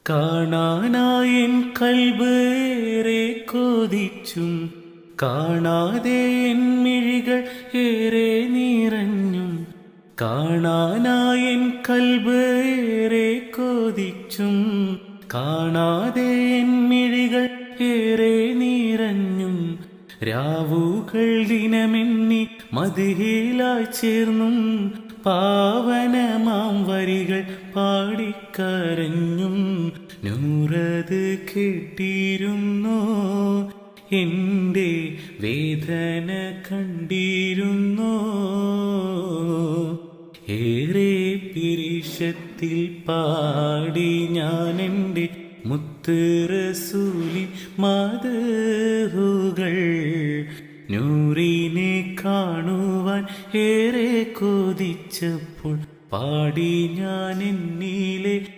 കാണാനായൻ കൽബ് ഏറെ കൊതിച്ചും കാണാതെ എൻ മിഴികൾ ഏറെ നിറഞ്ഞും. കാണാനായൻ കൽബ് ഏറെ കൊതിച്ചും കാണാതെ എൻ മിഴികൾ ഏറെ നിറഞ്ഞും. രാവുകൾ ദിനമെന്നി മദിഹിലായി ചേർന്നും പാവനമാം വരികൾ പാടിക്കരഞ്ഞും. നൂറത് കേട്ടിരുന്നോ, എൻ്റെ വേദന കണ്ടിരുന്നോ. ഏറെ പിരിശത്തിൽ പാടി ഞാൻ എൻ്റെ മുത്ത് റസൂലിൻ മദ്ഹുകൾ. നൂറിനെ കാണുവാൻ ഏറെ കൊതിച്ചപ്പോൾ പാടി ഞാൻ എന്നിലെ